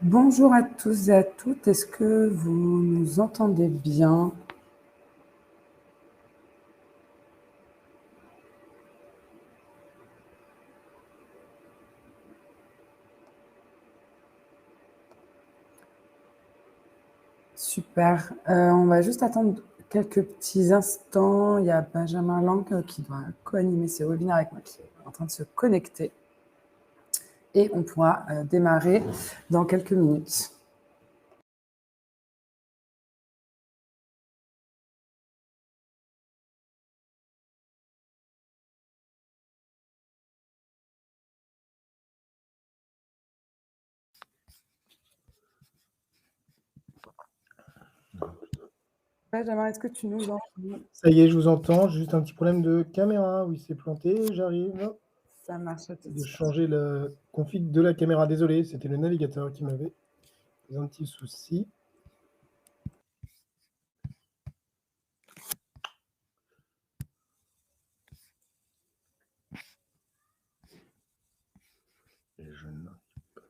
Bonjour à tous et à toutes. Est-ce que vous nous entendez bien? Super. On va juste attendre quelques petits instants. Il y a Benjamin Lang qui doit co-animer ce webinaire avec moi, qui est en train de se connecter. Et on pourra démarrer dans quelques minutes. Benjamin, est-ce que tu nous entends? Ça y est, je vous entends. Juste un petit problème de caméra. Oui, c'est planté. J'arrive. Ça marche tout de De suite. changer le config de la caméra. Désolé, c'était le navigateur qui m'avait un petit souci. Et je n'arrive pas.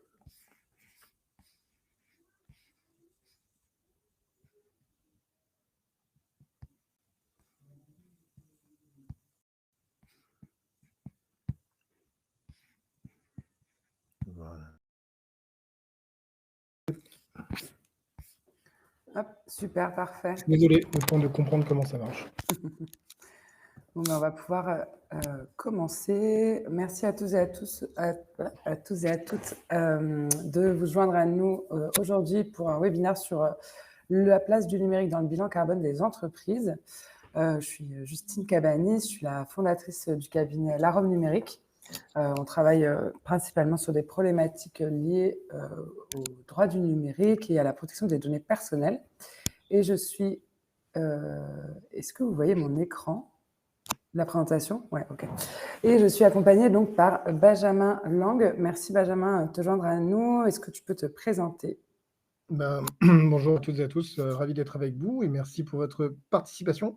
Voilà. Hop, super, parfait. Désolé, le temps de comprendre comment ça marche. Bon, ben, on va pouvoir commencer. Merci à tous et à tous, à tous et à toutes de vous joindre à nous aujourd'hui pour un webinaire sur la place du numérique dans le bilan carbone des entreprises. Je suis Justine Cabanis, je suis la fondatrice du cabinet L'Arôme Numérique. On travaille principalement sur des problématiques liées au droit du numérique et à la protection des données personnelles. Et je suis... Est-ce que vous voyez mon écran ? La présentation? Ouais, ok. Et je suis accompagnée donc par Benjamin Lang. Merci Benjamin de te joindre à nous. Est-ce que tu peux te présenter? Bonjour à toutes et à tous, ravi d'être avec vous et merci pour votre participation.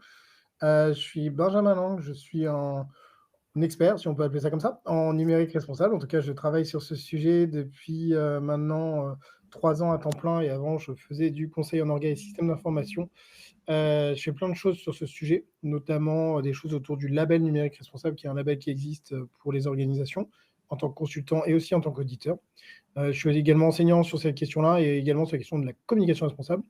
Je suis Benjamin Lang, je suis un expert, si on peut appeler ça comme ça, en numérique responsable. En tout cas, je travaille sur ce sujet depuis maintenant 3 ans à temps plein et avant, je faisais du conseil en orga et système d'information. Je fais plein de choses sur ce sujet, notamment des choses autour du label numérique responsable, qui est un label qui existe pour les organisations en tant que consultant et aussi en tant qu'auditeur. Je suis également enseignant sur cette question-là et également sur la question de la communication responsable.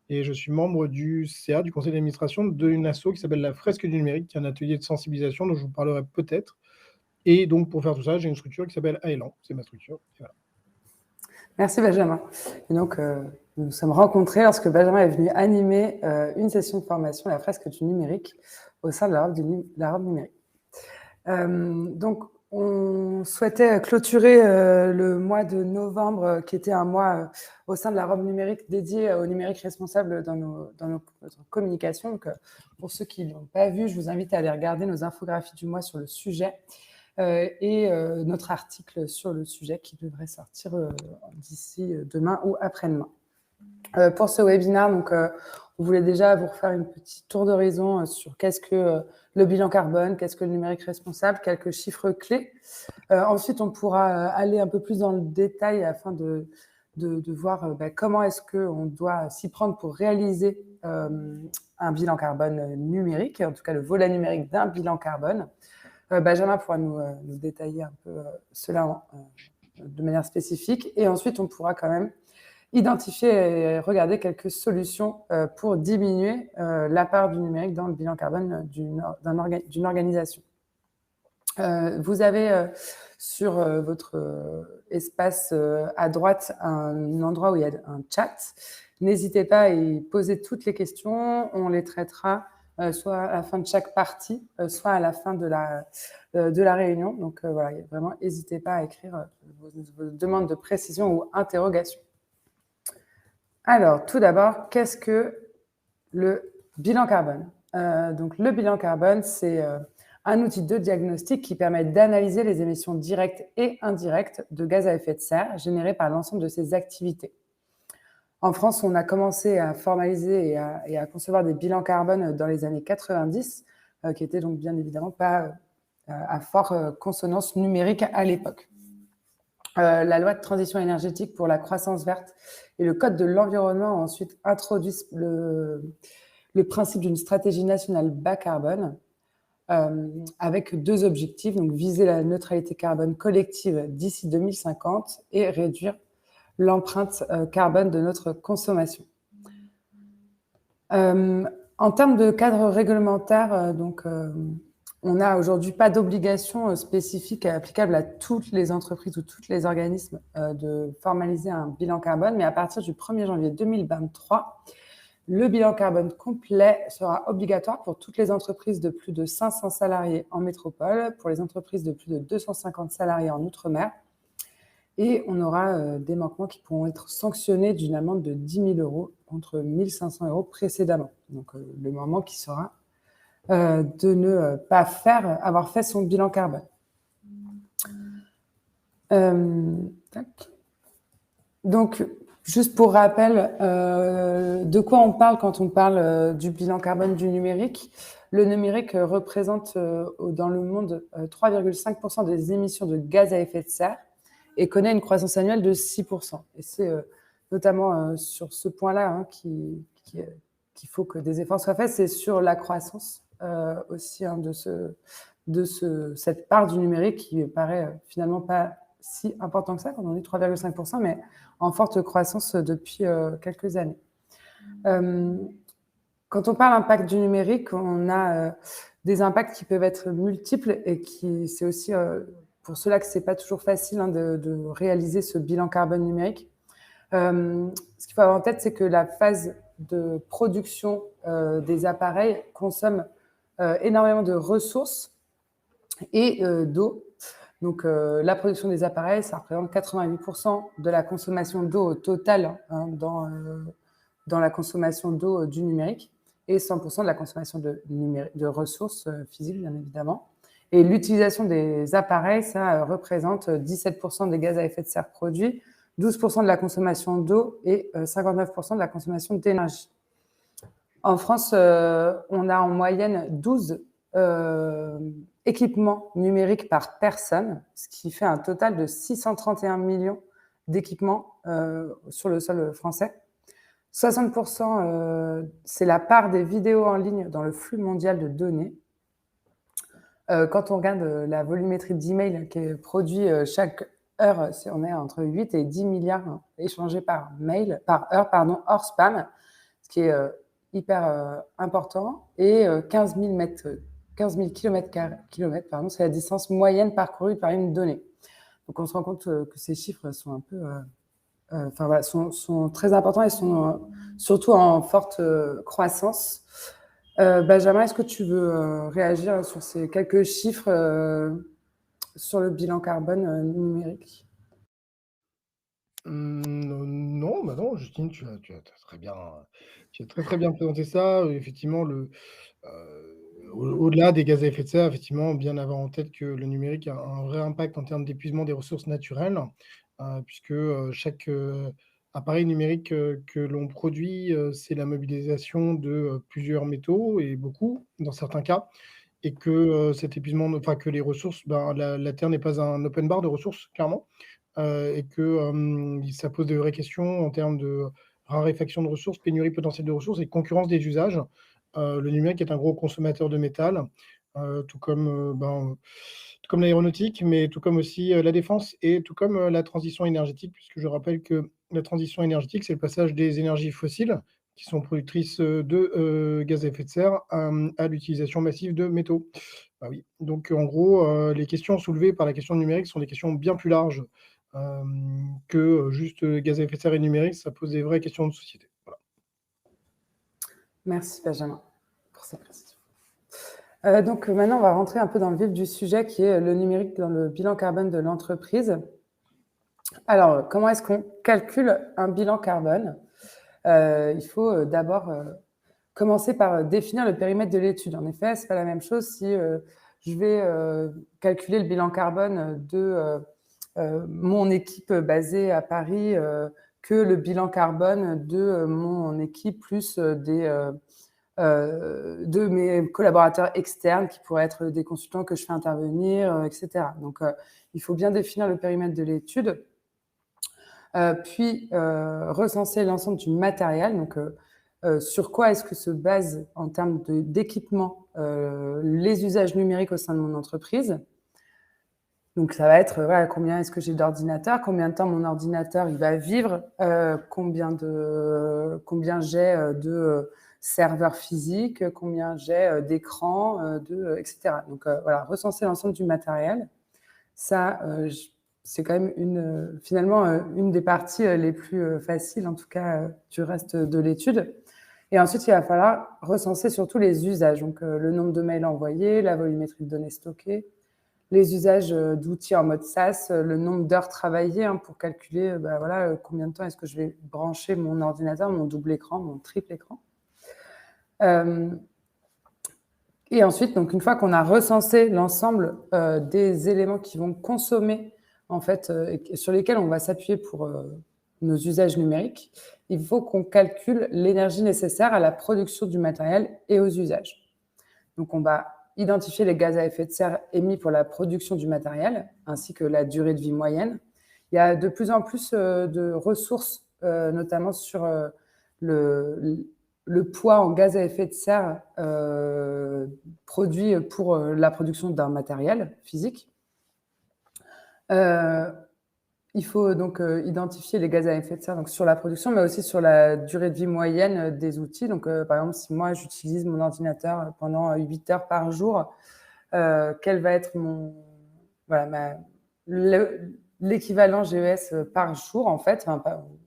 Et je suis membre du CA, du conseil d'administration, d'une asso qui s'appelle la Fresque du numérique, qui est un atelier de sensibilisation dont je vous parlerai peut-être. Et donc, pour faire tout ça, j'ai une structure qui s'appelle Aélan, c'est ma structure. Voilà. Merci Benjamin. Et donc, nous nous sommes rencontrés lorsque Benjamin est venu animer une session de formation à la Fresque du numérique au sein de l'Arôme numérique. Donc, on souhaitait clôturer le mois de novembre, qui était un mois au sein de l'Arôme numérique dédié au numérique responsable dans notre communication. Donc, pour ceux qui ne l'ont pas vu, je vous invite à aller regarder nos infographies du mois sur le sujet et notre article sur le sujet qui devrait sortir d'ici demain ou après-demain. Pour ce webinaire, donc, on voulait déjà vous refaire une petite tour d'horizon sur qu'est-ce que le bilan carbone, qu'est-ce que le numérique responsable, quelques chiffres clés. Ensuite, on pourra aller un peu plus dans le détail afin de voir comment est-ce qu'on doit s'y prendre pour réaliser un bilan carbone numérique, en tout cas le volet numérique d'un bilan carbone. Benjamin pourra nous détailler un peu cela de manière spécifique. Et ensuite, on pourra quand même identifier et regarder quelques solutions pour diminuer la part du numérique dans le bilan carbone d'une organisation. Vous avez sur votre espace à droite un endroit où il y a un chat. N'hésitez pas à y poser toutes les questions. On les traitera soit à la fin de chaque partie, soit à la fin de la réunion. Donc voilà, vraiment, n'hésitez pas à écrire vos demandes de précision ou interrogations. Alors, tout d'abord, qu'est-ce que le bilan carbone? Donc, le bilan carbone, c'est un outil de diagnostic qui permet d'analyser les émissions directes et indirectes de gaz à effet de serre générées par l'ensemble de ces activités. En France, on a commencé à formaliser et à concevoir des bilans carbone dans les années 90, qui étaient donc bien évidemment pas à forte consonance numérique à l'époque. La loi de transition énergétique pour la croissance verte et le Code de l'environnement ont ensuite introduit le principe d'une stratégie nationale bas carbone avec 2 objectifs, donc viser la neutralité carbone collective d'ici 2050 et réduire l'empreinte carbone de notre consommation. En termes de cadre réglementaire, on n'a aujourd'hui pas d'obligation spécifique applicable à toutes les entreprises ou tous les organismes de formaliser un bilan carbone, mais à partir du 1er janvier 2023, le bilan carbone complet sera obligatoire pour toutes les entreprises de plus de 500 salariés en métropole, pour les entreprises de plus de 250 salariés en outre-mer, et on aura des manquements qui pourront être sanctionnés d'une amende de 10 000 euros contre 1 500 euros précédemment. Donc le moment qui sera de ne pas avoir fait son bilan carbone. Donc, juste pour rappel, de quoi on parle quand on parle du bilan carbone du numérique? Le numérique représente dans le monde 3,5% des émissions de gaz à effet de serre et connaît une croissance annuelle de 6%. Et c'est notamment sur ce point-là qu'il faut que des efforts soient faits, c'est sur la croissance aussi de cette part du numérique qui paraît finalement pas si important que ça, quand on dit 3,5%, mais en forte croissance depuis quelques années. Quand on parle d'impact du numérique, on a des impacts qui peuvent être multiples et c'est aussi pour cela que ce n'est pas toujours facile de réaliser ce bilan carbone numérique. Ce qu'il faut avoir en tête, c'est que la phase de production des appareils consomme énormément de ressources et d'eau. Donc, la production des appareils, ça représente 88% de la consommation d'eau totale dans la consommation d'eau du numérique et 100% de la consommation de ressources physiques, bien évidemment. Et l'utilisation des appareils, ça représente 17% des gaz à effet de serre produits, 12% de la consommation d'eau et 59% de la consommation d'énergie. En France, on a en moyenne 12 équipements numériques par personne, ce qui fait un total de 631 millions d'équipements sur le sol français. 60%, c'est la part des vidéos en ligne dans le flux mondial de données. Quand on regarde la volumétrie d'emails qui est produit chaque heure, on est entre 8 et 10 milliards échangés par heure, hors spam, ce qui est hyper important, et 15 000 kilomètres, c'est la distance moyenne parcourue par une donnée. Donc on se rend compte que ces chiffres sont un peu, sont très importants et sont surtout en forte croissance. Benjamin, est-ce que tu veux réagir sur ces quelques chiffres sur le bilan carbone numérique? Non, Justine, tu as très bien, très bien présenté ça. Effectivement, au-delà des gaz à effet de serre, effectivement, bien avoir en tête que le numérique a un vrai impact en termes d'épuisement des ressources naturelles, puisque chaque appareil numérique que l'on produit, c'est la mobilisation de plusieurs métaux et beaucoup, dans certains cas, et que cet épuisement, enfin que les ressources, la Terre n'est pas un open bar de ressources, clairement. Et que ça pose de vraies questions en termes de raréfaction de ressources, pénurie potentielle de ressources et concurrence des usages. Le numérique est un gros consommateur de métal, tout comme l'aéronautique, mais tout comme aussi la défense et tout comme la transition énergétique, puisque je rappelle que la transition énergétique, c'est le passage des énergies fossiles, qui sont productrices de gaz à effet de serre, à l'utilisation massive de métaux. Bah oui. Donc en gros, les questions soulevées par la question numérique sont des questions bien plus larges que juste gaz à effet de serre et numérique, ça pose des vraies questions de société. Voilà. Merci Benjamin pour ces précisions. Donc maintenant, on va rentrer un peu dans le vif du sujet qui est le numérique dans le bilan carbone de l'entreprise. Alors, comment est-ce qu'on calcule un bilan carbone? Il faut d'abord commencer par définir le périmètre de l'étude. En effet, ce n'est pas la même chose si je vais calculer le bilan carbone de mon équipe basée à Paris que le bilan carbone de mon équipe plus de mes collaborateurs externes qui pourraient être des consultants que je fais intervenir, etc. Donc, il faut bien définir le périmètre de l'étude. Puis recenser l'ensemble du matériel. Donc, sur quoi est-ce que se base en termes d'équipement les usages numériques au sein de mon entreprise. Donc, ça va être voilà, combien est-ce que j'ai d'ordinateurs, combien de temps mon ordinateur il va vivre, combien j'ai de serveurs physiques, combien j'ai d'écrans, etc. Donc, voilà, recenser l'ensemble du matériel. Ça, c'est quand même finalement une des parties les plus faciles, en tout cas, du reste de l'étude. Et ensuite, il va falloir recenser surtout les usages, donc le nombre de mails envoyés, la volumétrie de données stockées, les usages d'outils en mode SaaS, le nombre d'heures travaillées pour calculer voilà, combien de temps est-ce que je vais brancher mon ordinateur, mon double écran, mon triple écran. Et ensuite, donc, une fois qu'on a recensé l'ensemble des éléments qui vont consommer, en fait, et sur lesquels on va s'appuyer pour nos usages numériques, il faut qu'on calcule l'énergie nécessaire à la production du matériel et aux usages. Donc, on va identifier les gaz à effet de serre émis pour la production du matériel, ainsi que la durée de vie moyenne. Il y a de plus en plus de ressources, notamment sur le poids en gaz à effet de serre produit pour la production d'un matériel physique. Il faut donc identifier les gaz à effet de serre donc, sur la production, mais aussi sur la durée de vie moyenne des outils. Donc, par exemple, si moi, j'utilise mon ordinateur pendant 8 heures par jour, quel va être l'équivalent GES par jour, en fait,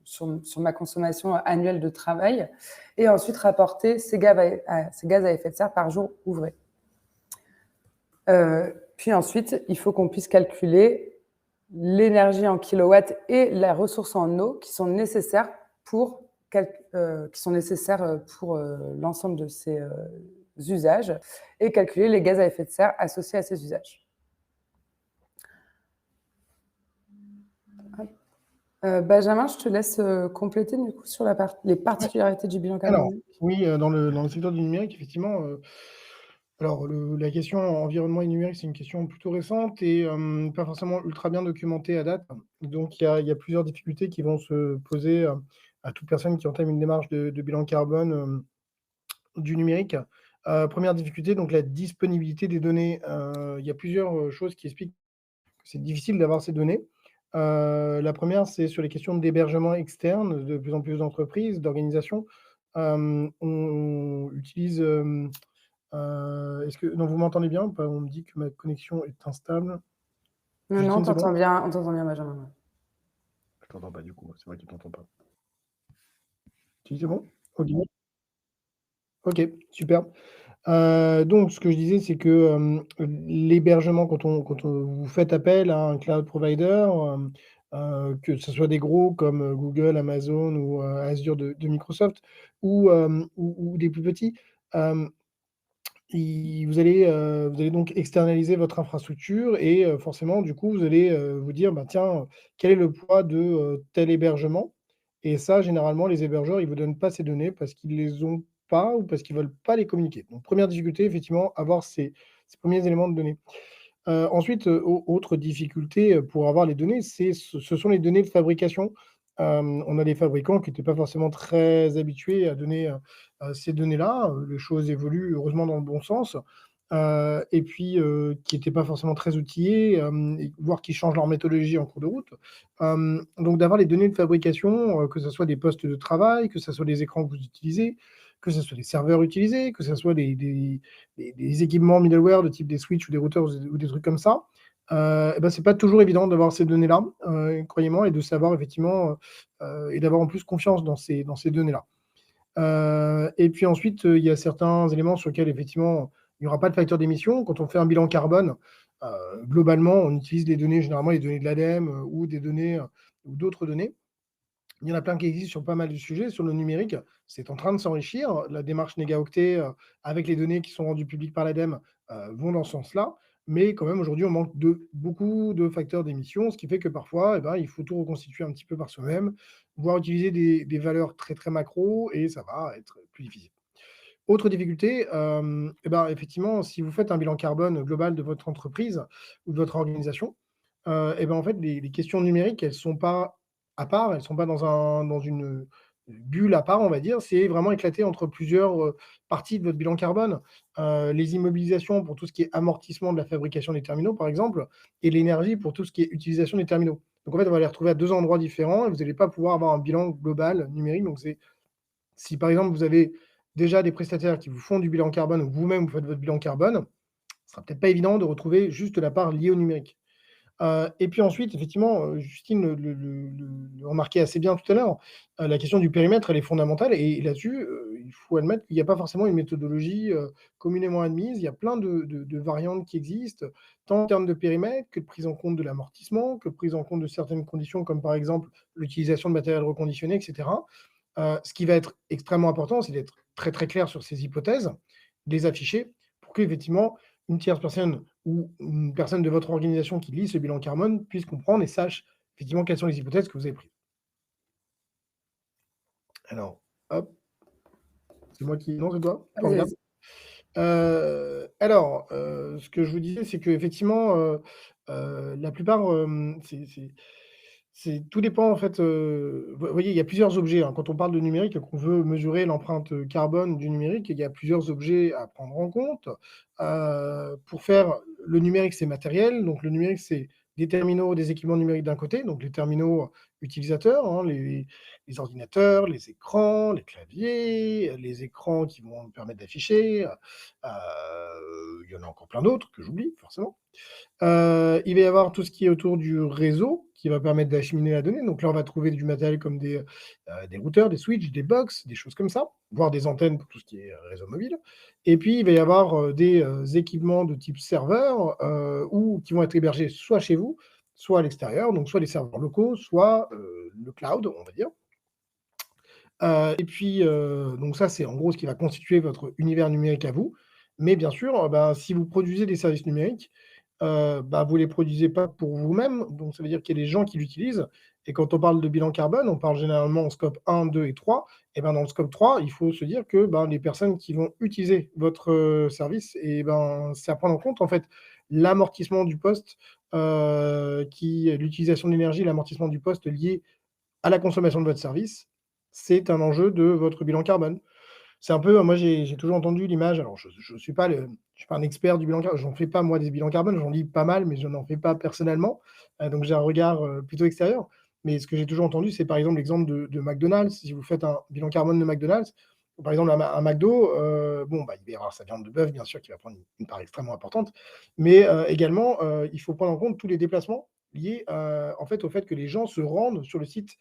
sur ma consommation annuelle de travail, et ensuite rapporter ces gaz à effet de serre par jour ouvré. Puis ensuite, il faut qu'on puisse calculer l'énergie en kilowatts et la ressource en eau qui sont nécessaires pour l'ensemble de ces usages et calculer les gaz à effet de serre associés à ces usages. Benjamin, je te laisse compléter du coup sur les particularités du bilan carbone. Alors, oui, dans le secteur du numérique, effectivement, alors la question environnement et numérique, c'est une question plutôt récente et pas forcément ultra bien documentée à date. Donc il y a plusieurs difficultés qui vont se poser à toute personne qui entame une démarche de bilan carbone du numérique. Première difficulté, donc la disponibilité des données. Il y a plusieurs choses qui expliquent que c'est difficile d'avoir ces données. La première, c'est sur les questions d'hébergement externe. De plus en plus d'entreprises, d'organisations on utilise est-ce que non, vous m'entendez bien ou pas? On me dit que ma connexion est instable. Non, on t'entend bien, Benjamin. Je t'entends pas du coup, c'est moi qui t'entends pas. Si, c'est bon? OK. OK, super. Donc ce que je disais, c'est que, l'hébergement quand vous faites appel à un cloud provider, que ce soit des gros comme, Google, Amazon ou, Azure de Microsoft ou des plus petits, vous allez donc externaliser votre infrastructure et forcément, du coup, vous allez, vous dire: «Bah, tiens, quel est le poids de, tel hébergement?» Et ça, généralement, les hébergeurs, ils vous donnent pas ces données parce qu'ils les ont pas ou parce qu'ils veulent pas les communiquer. Donc première difficulté, effectivement, avoir ces premiers éléments de données. Ensuite, autre difficulté, pour avoir les données, ce sont les données de fabrication. On a des fabricants qui étaient pas forcément très habitués à donner, ces données-là. Les choses évoluent heureusement dans le bon sens, et puis, qui étaient pas forcément très outillés, et voire qui changent leur méthodologie en cours de route. Donc d'avoir les données de fabrication, que ce soit des postes de travail, que ce soit des écrans que vous utilisez, que ce soit des serveurs utilisés, que ce soit des équipements middleware de type des switches ou des routers ou des trucs comme ça, et ben, c'est pas toujours évident d'avoir ces données-là, croyez-moi, et de savoir effectivement, et d'avoir en plus confiance dans ces données-là. Et puis ensuite, il y a certains éléments sur lesquels effectivement, il n'y aura pas de facteur d'émission. Quand on fait un bilan carbone, globalement, on utilise les données, généralement les données de l'ADEME, ou des données, ou d'autres données. Il y en a plein qui existent sur pas mal de sujets. Sur le numérique, c'est en train de s'enrichir. La démarche Négaoctet, avec les données qui sont rendues publiques par l'ADEME, vont dans ce sens-là. Mais quand même, aujourd'hui, on manque de beaucoup de facteurs d'émission, ce qui fait que parfois, eh ben, il faut tout reconstituer un petit peu par soi-même, voire utiliser des valeurs très, très macro, et ça va être plus difficile. Autre difficulté, effectivement, si vous faites un bilan carbone global de votre entreprise ou de votre organisation, en fait, les questions numériques, elles sont pas à part, elles sont pas dans une bulle à part, on va dire. C'est vraiment éclaté entre plusieurs, parties de votre bilan carbone. Les immobilisations pour tout ce qui est amortissement de la fabrication des terminaux, par exemple, et l'énergie pour tout ce qui est utilisation des terminaux. Donc en fait, on va les retrouver à 2 endroits différents et vous allez pas pouvoir avoir un bilan global numérique. Donc c'est si par exemple vous avez déjà des prestataires qui vous font du bilan carbone ou vous-même vous faites votre bilan carbone, ce sera peut-être pas évident de retrouver juste la part liée au numérique. Et puis ensuite, effectivement, Justine le remarquait assez bien tout à l'heure, la question du périmètre, elle est fondamentale et là-dessus, il faut admettre qu'il n'y a pas forcément une méthodologie, communément admise. Il y a plein de variantes qui existent, tant en termes de périmètre que de prise en compte de l'amortissement, que de prise en compte de certaines conditions comme par exemple l'utilisation de matériel reconditionné et cetera. Ce qui va être extrêmement important, c'est d'être très, très clair sur ces hypothèses, de les afficher pour qu'effectivement une tierce personne ou une personne de votre organisation qui lit ce bilan carbone puisse comprendre et sache effectivement quelles sont les hypothèses que vous avez prises. Alors, hop, c'est moi qui non, c'est toi? Vas-y, Formidable. vas-y. Ce que je vous disais, c'est qu'effectivement, la plupart, c'est tout dépend en fait, vous voyez, il y a plusieurs objets, hein. Quand on parle de numérique et qu'on veut mesurer l'empreinte, carbone du numérique, il y a plusieurs objets à prendre en compte. Pour faire le numérique, c'est matériel, donc le numérique, c'est des terminaux, des équipements numériques d'un côté, donc les terminaux utilisateurs, hein, les ordinateurs, les écrans, les claviers, les écrans qui vont permettre d'afficher, il y en a encore plein d'autres que j'oublie forcément. Il va y avoir tout ce qui est autour du réseau, qui va permettre d'acheminer la donnée. Donc là, on va trouver du matériel comme des routeurs, des switches, des box, des choses comme ça, voire des antennes pour tout ce qui est, réseau mobile. Et puis, il va y avoir, des, équipements de type serveur, ou qui vont être hébergés soit chez vous, soit à l'extérieur, donc soit des serveurs locaux, soit, le cloud, on va dire. Et puis, donc ça, c'est en gros ce qui va constituer votre univers numérique à vous. Mais bien sûr, si vous produisez des services numériques, vous les produisez pas pour vous-même, donc ça veut dire qu'il y a des gens qui l'utilisent et quand on parle de bilan carbone, on parle généralement en scope 1, 2 et 3 et dans le scope 3, il faut se dire que, les personnes qui vont utiliser votre, service c'est à prendre en compte, en fait, l'amortissement du poste, l'utilisation de l'énergie, l'amortissement du poste lié à la consommation de votre service, c'est un enjeu de votre bilan carbone. C'est un peu moi j'ai toujours entendu l'image, alors je suis pas un expert du bilan carbone, j'en fais pas moi des bilans carbone, j'en lis pas mal, mais je n'en fais pas personnellement, donc j'ai un regard, plutôt extérieur. Mais ce que j'ai toujours entendu, c'est par exemple l'exemple de McDonald's. Si vous faites un bilan carbone de McDonald's, par exemple un McDo, il va y avoir sa viande de bœuf bien sûr qui va prendre une part extrêmement importante, mais également, il faut prendre en compte tous les déplacements liés, en fait, au fait que les gens se rendent sur le site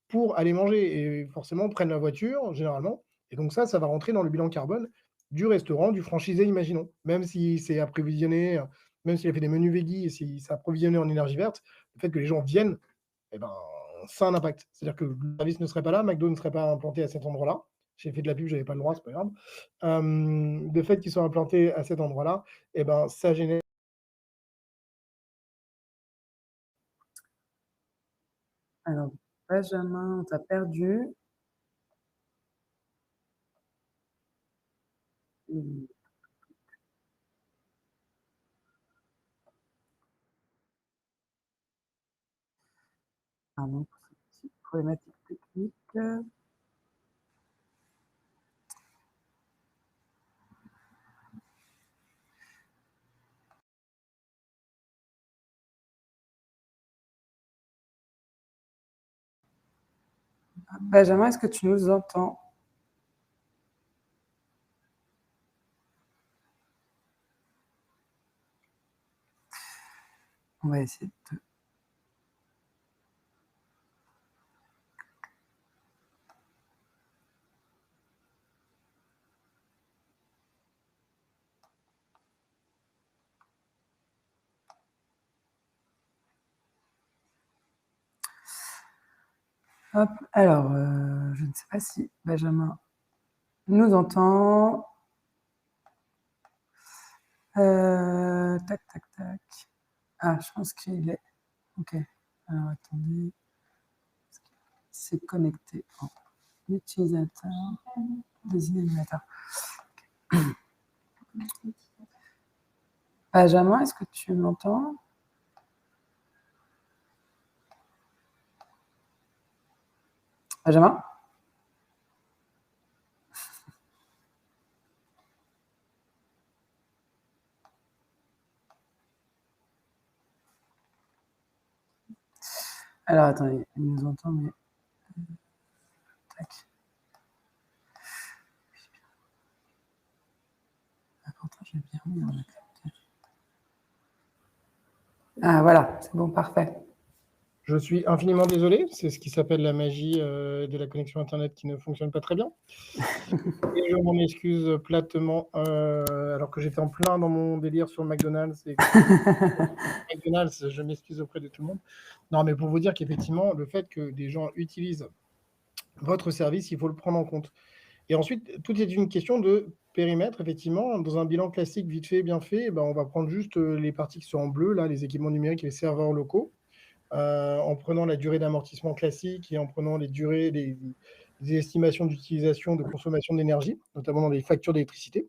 pour aller manger et forcément prennent la voiture généralement et donc ça va rentrer dans le bilan carbone du restaurant, du franchisé, imaginons. Même si c'est approvisionné, même s'il a fait des menus végi et si c'est approvisionné en énergie verte, le fait que les gens viennent, et ben, ça a un impact. C'est-à-dire que le service ne serait pas là, McDo ne serait pas implanté à cet endroit-là. J'ai fait de la pub, j'avais pas le droit, c'est pas grave. Le fait qu'ils soient implantés à cet endroit-là, et ben, ça génère Alors, Benjamin, on t'a perdu. Mmh, pardon pour cette petite problématique technique. Benjamin, est-ce que tu nous entends? On va essayer de hop, alors, je ne sais pas si Benjamin nous entend. Tac, tac, tac. Ah, je pense qu'il est OK. Alors attendez, c'est connecté en utilisateur, désigner animateur. Benjamin, est-ce que tu m'entends? Benjamin? Alors, attends, il nous entend, mais... Tac. Ah, pourtant, j'ai bien mis dans la capture. Ah, voilà, c'est bon, parfait. Je suis infiniment désolé, c'est ce qui s'appelle la magie de la connexion Internet qui ne fonctionne pas très bien. Et je m'en excuse platement, alors que j'étais en plein dans mon délire sur McDonald's. Et McDonald's, je m'excuse auprès de tout le monde. Non, mais pour vous dire qu'effectivement, le fait que des gens utilisent votre service, il faut le prendre en compte. Et ensuite, tout est une question de périmètre, effectivement. Dans un bilan classique, vite fait, bien fait, ben, on va prendre juste les parties qui sont en bleu, là, les équipements numériques et les serveurs locaux, en prenant la durée d'amortissement classique et en prenant les durées, les estimations d'utilisation, de consommation d'énergie, notamment dans les factures d'électricité.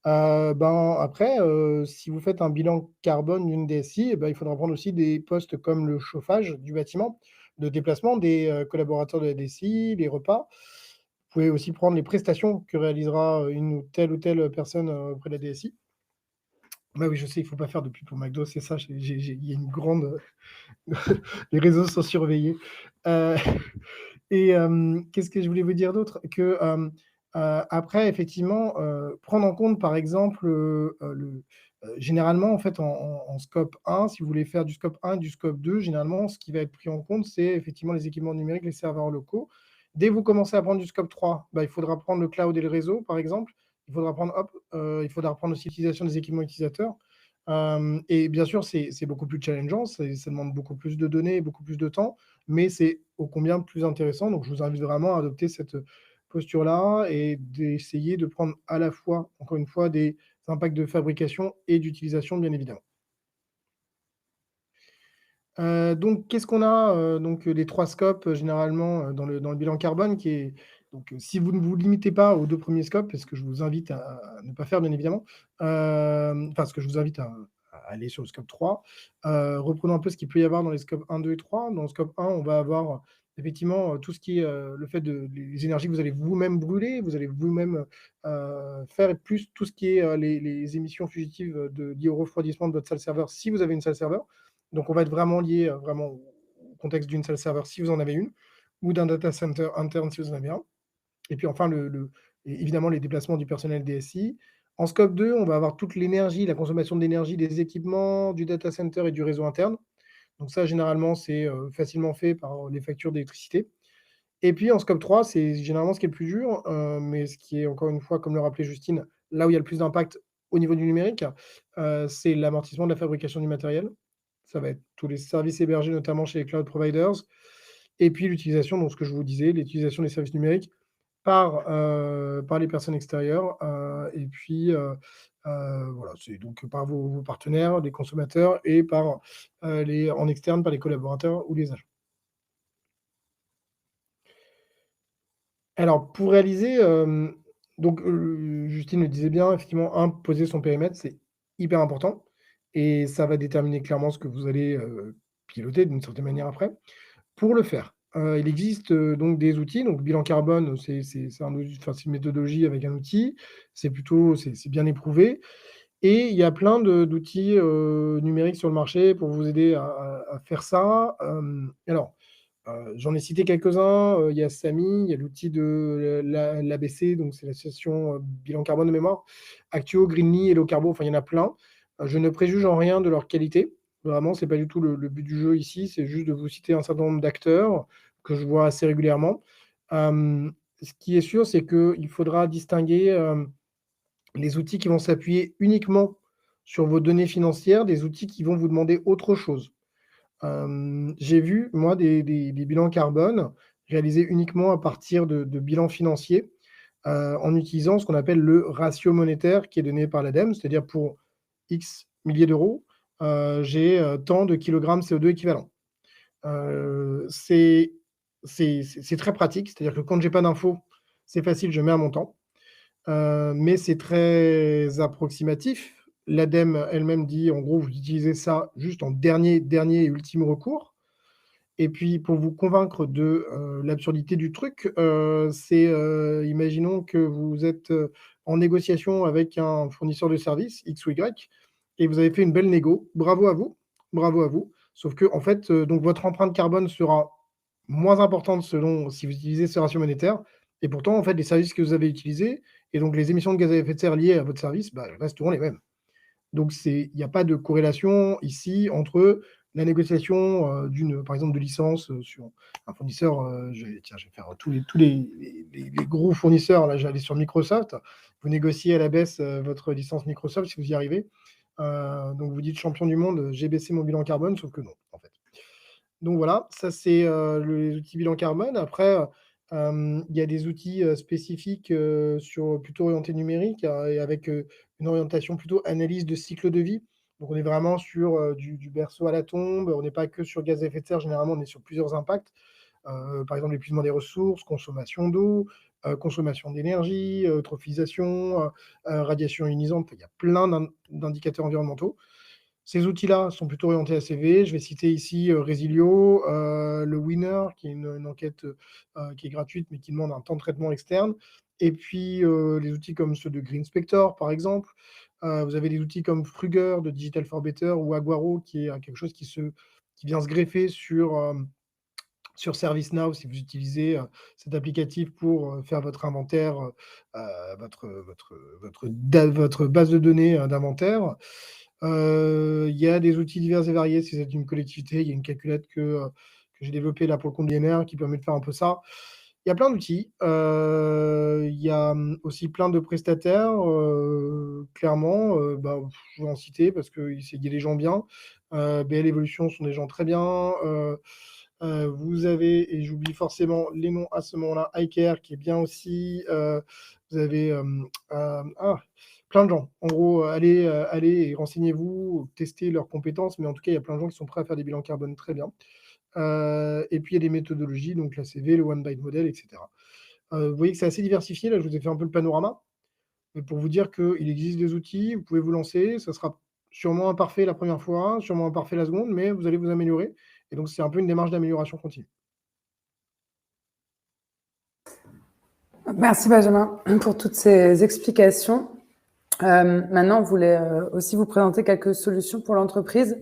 Ben, après, si vous faites un bilan carbone d'une DSI, eh ben, il faudra prendre aussi des postes comme le chauffage du bâtiment, le déplacement des collaborateurs de la DSI, les repas. Vous pouvez aussi prendre les prestations que réalisera une ou telle personne auprès de la DSI. Bah oui, je sais, il ne faut pas faire de pub pour McDo, c'est ça. Il y a une grande. Les réseaux sont surveillés. Euh, Et qu'est-ce que je voulais vous dire d'autre? Que après, effectivement, prendre en compte, par exemple, généralement, en fait, en scope 1, si vous voulez faire du scope 1 et du scope 2, généralement, ce qui va être pris en compte, c'est effectivement les équipements numériques, les serveurs locaux. Dès que vous commencez à prendre du scope 3, bah, il faudra prendre le cloud et le réseau, par exemple. Il faudra prendre, il faudra prendre aussi l'utilisation des équipements utilisateurs. Et bien sûr, c'est beaucoup plus challengeant, ça demande beaucoup plus de données, beaucoup plus de temps, mais c'est ô combien plus intéressant. Donc, je vous invite vraiment à adopter cette posture-là et d'essayer de prendre à la fois, encore une fois, des impacts de fabrication et d'utilisation, bien évidemment. Donc, qu'est-ce qu'on a donc, les trois scopes, généralement, dans le bilan carbone qui est donc, si vous ne vous limitez pas aux deux premiers scopes, et ce que je vous invite à ne pas faire, bien évidemment, enfin, ce que je vous invite à aller sur le scope 3, reprenons un peu ce qu'il peut y avoir dans les scopes 1, 2 et 3. Dans le scope 1, on va avoir effectivement tout ce qui est le fait de les énergies que vous allez vous-même brûler, vous allez vous-même faire, et plus tout ce qui est les émissions fugitives liées au refroidissement de votre salle serveur si vous avez une salle serveur. Donc, on va être vraiment lié vraiment au contexte d'une salle serveur si vous en avez une, ou d'un data center interne si vous en avez un. Et puis enfin, évidemment, les déplacements du personnel DSI. En scope 2, on va avoir toute l'énergie, la consommation d'énergie des équipements, du data center et du réseau interne. Donc ça, généralement, c'est facilement fait par les factures d'électricité. Et puis en scope 3, c'est généralement ce qui est le plus dur, mais ce qui est encore une fois, comme le rappelait Justine, là où il y a le plus d'impact au niveau du numérique, c'est l'amortissement de la fabrication du matériel. Ça va être tous les services hébergés, notamment chez les cloud providers, et puis l'utilisation, donc ce que je vous disais, l'utilisation des services numériques par les personnes extérieures, et puis voilà, c'est donc par vos partenaires, les consommateurs, et par en externe, par les collaborateurs ou les agents. Alors, pour réaliser, donc, Justine le disait bien, effectivement, poser son périmètre, c'est hyper important et ça va déterminer clairement ce que vous allez, piloter d'une certaine manière après. Pour le faire, il existe, donc des outils, donc bilan carbone, c'est un outil, enfin, c'est une méthodologie avec un outil, c'est bien éprouvé, et il y a plein d'outils, numériques sur le marché pour vous aider à faire ça. Alors, j'en ai cité quelques-uns, il y a Sami, il y a l'outil de l'ABC, donc c'est l'association, bilan carbone de mémoire, Actuo, Greenly, Hello Carbo, enfin il y en a plein. Je ne préjuge en rien de leur qualité. Vraiment, c'est pas du tout le but du jeu ici, c'est juste de vous citer un certain nombre d'acteurs que je vois assez régulièrement. Ce qui est sûr, c'est qu'il faudra distinguer, les outils qui vont s'appuyer uniquement sur vos données financières, des outils qui vont vous demander autre chose. J'ai vu, moi, des bilans carbone réalisés uniquement à partir de bilans financiers, en utilisant ce qu'on appelle le ratio monétaire qui est donné par l'ADEME, c'est-à-dire pour X milliers d'euros, j'ai tant de kilogrammes CO2 équivalents. C'est très pratique, c'est-à-dire que quand j'ai pas d'infos, c'est facile, je mets un montant. mais c'est très approximatif. L'ADEME elle-même dit, en gros, vous utilisez ça juste en dernier et ultime recours. Et puis pour vous convaincre de, l'absurdité du truc, imaginons que vous êtes, en négociation avec un fournisseur de services X ou Y et vous avez fait une belle négo. Bravo à vous, bravo à vous. Sauf qu'en fait, donc votre empreinte carbone sera moins importante selon si vous utilisez ce ratio monétaire et pourtant, en fait, les services que vous avez utilisés et donc les émissions de gaz à effet de serre liées à votre service, bah, elles resteront les mêmes. Donc il n'y a pas de corrélation ici entre la négociation, par exemple, de licence, sur un fournisseur, je vais faire tous les gros fournisseurs, là, j'allais sur Microsoft. Vous négociez à la baisse, votre licence Microsoft si vous y arrivez. Donc vous dites: «Champion du monde, j'ai baissé mon bilan carbone», sauf que non, en fait. Donc voilà, ça c'est, les outils bilan carbone. Après, il y a des outils, spécifiques, plutôt orientés numériques, et avec, une orientation plutôt analyse de cycle de vie. Donc on est vraiment sur, du berceau à la tombe, on n'est pas que sur gaz à effet de serre, généralement on est sur plusieurs impacts. Par exemple, l'épuisement des ressources, consommation d'eau, consommation d'énergie, eutrophisation, radiation ionisante. Il y a plein d'indicateurs environnementaux. Ces outils-là sont plutôt orientés ACV. Je vais citer ici, Resilio, le Winner, qui est une enquête, qui est gratuite, mais qui demande un temps de traitement externe. Et puis, les outils comme ceux de GreenSpector, par exemple. Vous avez des outils comme Fruger de Digital for Better ou Aguaro, qui est, quelque chose qui vient se greffer sur ServiceNow si vous utilisez, cet applicatif pour, faire votre inventaire, votre base de données, d'inventaire. Il y a des outils divers et variés si vous êtes une collectivité. Il y a une calculette que j'ai développée là pour le compte d'INR qui permet de faire un peu ça. Il y a plein d'outils. Il y a, aussi plein de prestataires, clairement, je vais en citer parce qu'il y a des gens bien. BL Evolution sont des gens très bien. Vous avez, et j'oublie forcément les noms à ce moment-là, iCare qui est bien aussi. Vous avez, plein de gens. En gros, allez et renseignez-vous, testez leurs compétences, mais en tout cas, il y a plein de gens qui sont prêts à faire des bilans carbone très bien. Et puis il y a des méthodologies, donc l'ACV, le One Byte Model, et cetera. Vous voyez que c'est assez diversifié. Là, je vous ai fait un peu le panorama, mais pour vous dire qu'il existe des outils, vous pouvez vous lancer. Ça sera sûrement imparfait la première fois, sûrement imparfait la seconde, mais vous allez vous améliorer. Et donc, c'est un peu une démarche d'amélioration continue. Merci Benjamin pour toutes ces explications. Maintenant, on voulait aussi vous présenter quelques solutions pour l'entreprise.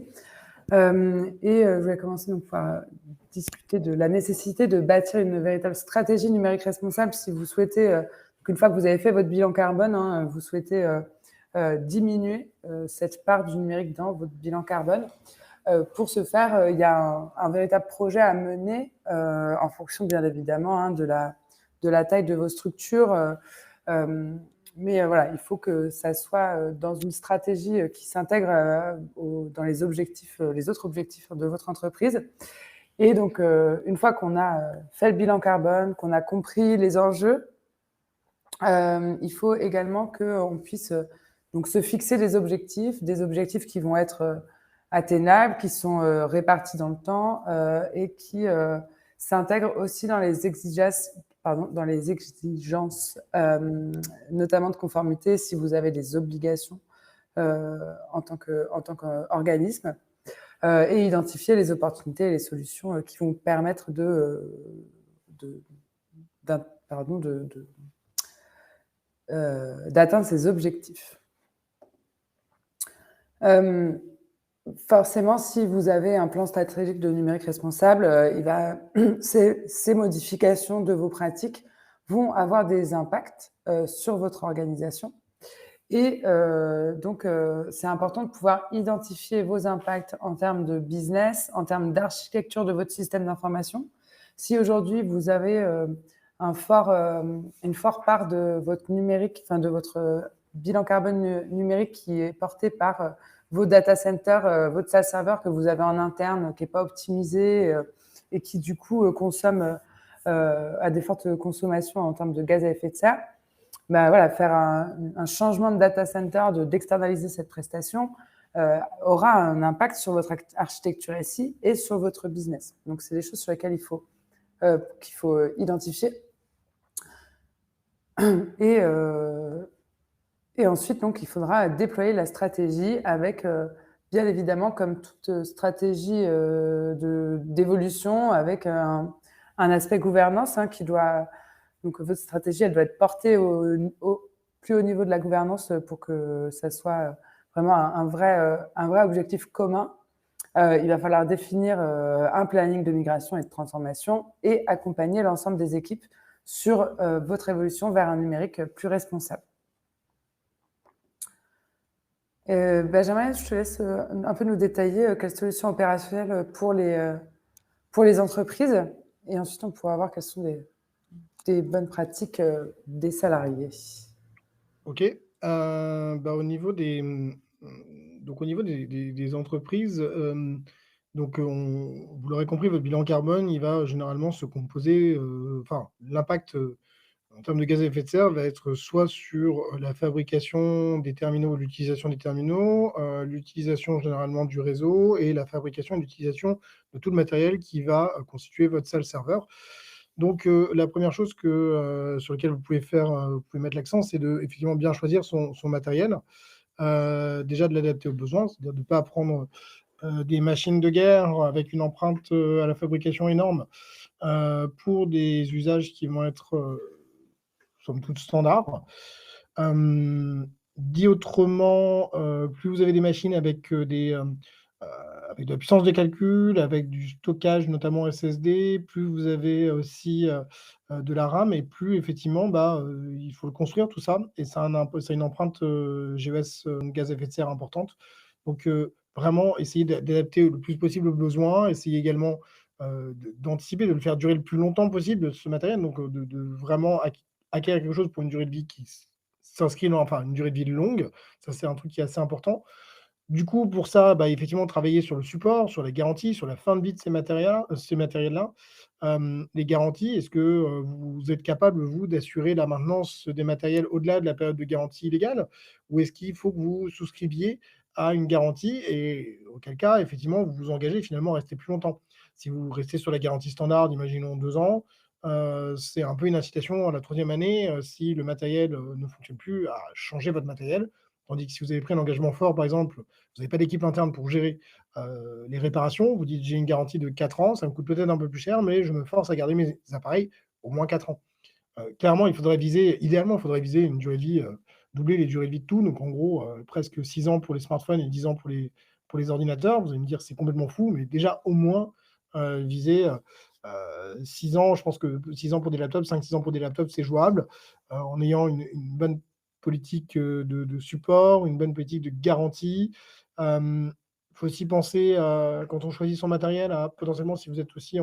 Je vais commencer donc par discuter de la nécessité de bâtir une véritable stratégie numérique responsable si vous souhaitez, qu'une fois que vous avez fait votre bilan carbone, vous souhaitez diminuer cette part du numérique dans votre bilan carbone. Pour ce faire, il y a un véritable projet à mener en fonction, bien évidemment, de la taille de vos structures. Mais voilà, il faut que ça soit dans une stratégie qui s'intègre dans les autres objectifs de votre entreprise. Et donc, une fois qu'on a fait le bilan carbone, qu'on a compris les enjeux, il faut également qu'on puisse donc se fixer des objectifs qui vont être atteignables, qui sont répartis dans le temps et qui s'intègrent aussi dans les exigences, notamment de conformité si vous avez des obligations en tant qu'organisme, et identifier les opportunités et les solutions qui vont permettre d'atteindre ces objectifs. Forcément, si vous avez un plan stratégique de numérique responsable, ces modifications de vos pratiques vont avoir des impacts sur votre organisation. Et donc, c'est important de pouvoir identifier vos impacts en termes de business, en termes d'architecture de votre système d'information. Si aujourd'hui, vous avez une forte part de votre numérique, enfin de votre bilan carbone numérique qui est porté par vos data centers, votre SaaS serveur que vous avez en interne, qui n'est pas optimisé et qui, du coup, consomme à des fortes consommations en termes de gaz à effet de serre, faire un changement de data center, d'externaliser cette prestation, aura un impact sur votre architecture SI et sur votre business. Donc, c'est des choses sur lesquelles qu'il faut identifier. Et, et ensuite, donc, il faudra déployer la stratégie avec, bien évidemment, comme toute stratégie d'évolution, avec un aspect gouvernance qui doit. Donc, votre stratégie, elle doit être portée au plus haut niveau de la gouvernance pour que ça soit vraiment un vrai objectif commun. Il va falloir définir un planning de migration et de transformation et accompagner l'ensemble des équipes sur votre évolution vers un numérique plus responsable. Benjamin, je te laisse un peu nous détailler quelles solutions opérationnelles pour les entreprises, et ensuite on pourra voir quelles sont des bonnes pratiques des salariés. Ok. Au niveau donc au niveau des entreprises, vous l'aurez compris, votre bilan carbone, il va généralement se composer, enfin, l'impact en termes de gaz à effet de serre va être soit sur la fabrication des terminaux, l'utilisation des terminaux, l'utilisation généralement du réseau et la fabrication et l'utilisation de tout le matériel qui va constituer votre salle serveur. Donc, la première chose sur laquelle vous pouvez mettre l'accent, c'est de effectivement bien choisir son matériel. Déjà de l'adapter aux besoins, c'est-à-dire de ne pas prendre des machines de guerre avec une empreinte à la fabrication énorme pour des usages qui vont être somme toute standard. Dit autrement, plus vous avez des machines avec avec de la puissance de calcul, avec du stockage, notamment SSD, plus vous avez aussi de la RAM, et plus effectivement, il faut le construire tout ça, et ça a une empreinte GES, gaz à effet de serre importante. Donc vraiment essayer d'adapter le plus possible aux besoins, essayer également d'anticiper, de le faire durer le plus longtemps possible, ce matériel, donc de vraiment acquérir quelque chose pour une durée de vie qui s'inscrit dans, enfin, une durée de vie longue. Ça, c'est un truc qui est assez important. Du coup, pour ça, effectivement, travailler sur le support, sur la garantie, sur la fin de vie de ces matériels-là. Les garanties, est-ce que vous êtes capable, vous, d'assurer la maintenance des matériels au-delà de la période de garantie légale? Ou est-ce qu'il faut que vous souscriviez à une garantie, et auquel cas, effectivement, vous vous engagez finalement à rester plus longtemps? Si vous restez sur la garantie standard, imaginons 2 ans, c'est un peu une incitation à la 3e année, si le matériel ne fonctionne plus, à changer votre matériel. Tandis que si vous avez pris un engagement fort, par exemple, vous n'avez pas d'équipe interne pour gérer les réparations, vous dites: «J'ai une garantie de 4 ans, ça me coûte peut-être un peu plus cher, mais je me force à garder mes appareils au moins 4 ans». Clairement, idéalement, il faudrait viser une durée de vie, doubler les durées de vie de tout, donc en gros, presque 6 ans pour les smartphones et 10 ans pour les ordinateurs. Vous allez me dire: «C'est complètement fou», mais déjà au moins viser 6 ans. Je pense que 6 ans pour des laptops, 5-6 ans pour des laptops, c'est jouable, en ayant une bonne politique de support, une bonne politique de garantie. Il faut aussi penser, quand on choisit son matériel, à potentiellement, si vous êtes aussi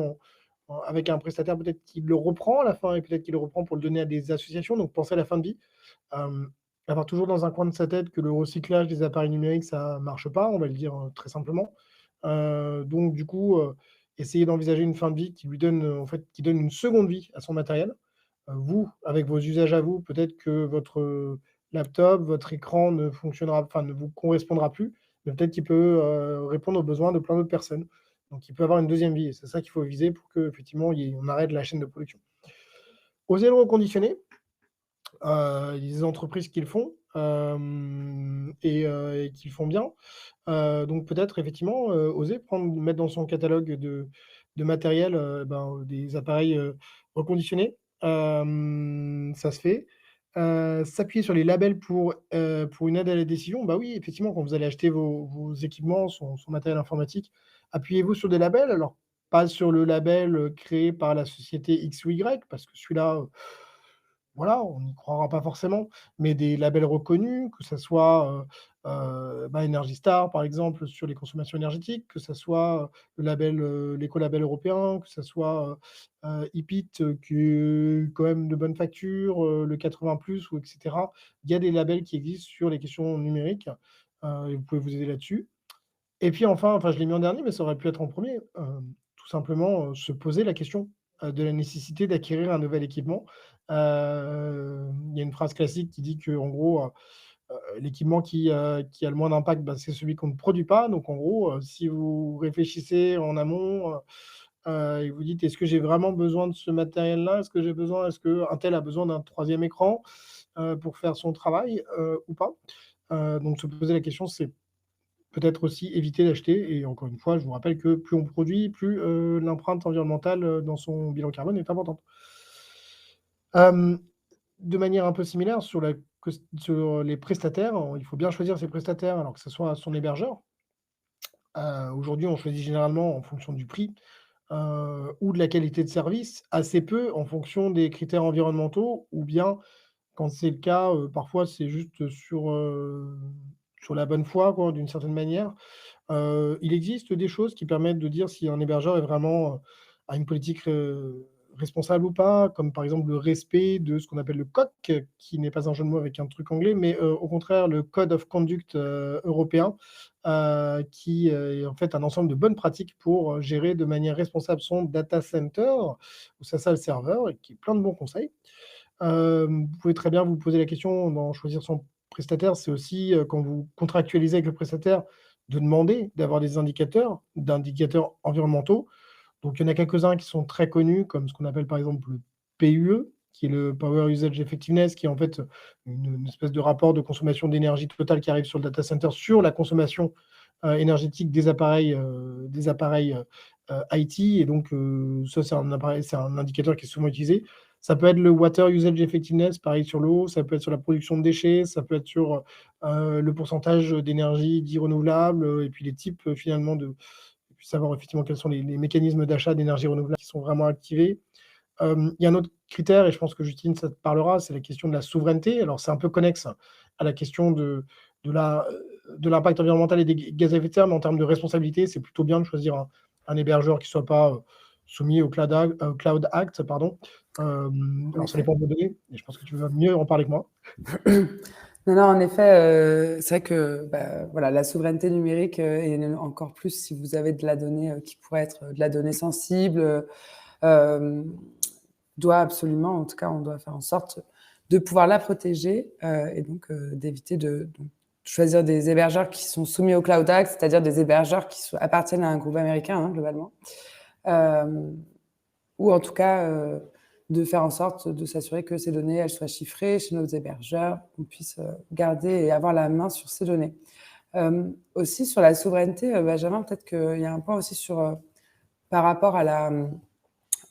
avec un prestataire, peut-être qu'il le reprend à la fin, et peut-être qu'il le reprend pour le donner à des associations, donc pensez à la fin de vie. Avoir toujours dans un coin de sa tête que le recyclage des appareils numériques, ça marche pas, on va le dire très simplement. Donc du coup, essayer d'envisager une fin de vie qui lui donne, en fait, qui donne une seconde vie à son matériel. Vous, avec vos usages à vous, peut-être que votre laptop, votre écran ne vous correspondra plus, mais peut-être qu'il peut répondre aux besoins de plein d'autres personnes. Donc il peut avoir une deuxième vie, et c'est ça qu'il faut viser pour qu'effectivement on arrête la chaîne de production. Oser le reconditionner, il y a des entreprises qui le font, et qui le font bien. Donc peut-être effectivement, oser mettre dans son catalogue de matériel, des appareils reconditionnés. Ça se fait. S'appuyer sur les labels pour une aide à la décision, bah oui, effectivement, quand vous allez acheter vos équipements, son matériel informatique, appuyez-vous sur des labels. Alors, pas sur le label créé par la société X ou Y, parce que celui-là, voilà, on n'y croira pas forcément, mais des labels reconnus, que ça soit Energy Star, par exemple, sur les consommations énergétiques, que ça soit le label, l'écolabel européen, que ça soit EPIT, qui est quand même de bonne facture, le 80 ou et cetera. Il y a des labels qui existent sur les questions numériques, et vous pouvez vous aider là-dessus. Et puis enfin, je l'ai mis en dernier, mais ça aurait pu être en premier, tout simplement, se poser la question de la nécessité d'acquérir un nouvel équipement. Il y a une phrase classique qui dit qu'en gros, l'équipement qui a le moins d'impact, c'est celui qu'on ne produit pas. Donc en gros, si vous réfléchissez en amont, et vous dites: «Est-ce que j'ai vraiment besoin de ce matériel-là? Est-ce qu'un tel a besoin d'un troisième écran, pour faire son travail, ou pas?» Donc se poser la question, c'est peut-être aussi éviter d'acheter et encore une fois, je vous rappelle que plus on produit, plus, l'empreinte environnementale, dans son bilan carbone est importante. Hem, de manière un peu similaire sur les prestataires, il faut bien choisir ses prestataires, alors que ce soit son hébergeur. Aujourd'hui, on choisit généralement en fonction du prix, ou de la qualité de service, assez peu en fonction des critères environnementaux ou bien quand c'est le cas, parfois c'est juste sur la bonne foi quoi, d'une certaine manière. Il existe des choses qui permettent de dire si un hébergeur est vraiment, a une politique, responsable ou pas, comme par exemple le respect de ce qu'on appelle le COC, qui n'est pas un jeu de mots avec un truc anglais, mais, au contraire le Code of Conduct, européen, qui, est en fait un ensemble de bonnes pratiques pour, gérer de manière responsable son data center ou sa salle serveur et qui est plein de bons conseils. Vous pouvez très bien vous poser la question dans choisir son prestataire, c'est aussi, quand vous contractualisez avec le prestataire, de demander d'avoir des d'indicateurs environnementaux. Donc il y en a quelques-uns qui sont très connus, comme ce qu'on appelle par exemple le PUE, qui est le Power Usage Effectiveness, qui est en fait, une espèce de rapport de consommation d'énergie totale qui arrive sur le data center sur la consommation, énergétique des appareils, IT et donc ça c'est un indicateur qui est souvent utilisé. Ça peut être le Water Usage Effectiveness, pareil sur l'eau, ça peut être sur la production de déchets, ça peut être sur, le pourcentage d'énergie dits renouvelable, et puis les types, finalement de et puis savoir effectivement quels sont les mécanismes d'achat d'énergie renouvelable qui sont vraiment activés. Il y a un autre critère et je pense que Justine, ça te parlera, c'est la question de la souveraineté. Alors c'est un peu connexe à la question de la, de l'impact environnemental et des gaz à effet de serre, mais en termes de responsabilité, c'est plutôt bien de choisir un hébergeur qui ne soit pas, soumis Cloud Act, pardon. En Alors ça effet. dépend de vos données et je pense que tu vas mieux en parler que moi. Non, non, en effet, c'est vrai que bah, voilà, la souveraineté numérique, et encore plus si vous avez de la donnée qui pourrait être de la donnée sensible, euh, doit absolument, en tout cas, on doit faire en sorte de pouvoir la protéger et donc d'éviter de donc, choisir des hébergeurs qui sont soumis au Cloud Act, c'est-à-dire des hébergeurs qui appartiennent à un groupe américain, hein, globalement. Euh, ou en tout cas de faire en sorte de s'assurer que ces données elles soient chiffrées chez nos hébergeurs, qu'on puisse garder et avoir la main sur ces données. Aussi sur la souveraineté, Benjamin, peut-être qu'il y a un point aussi sur par rapport à,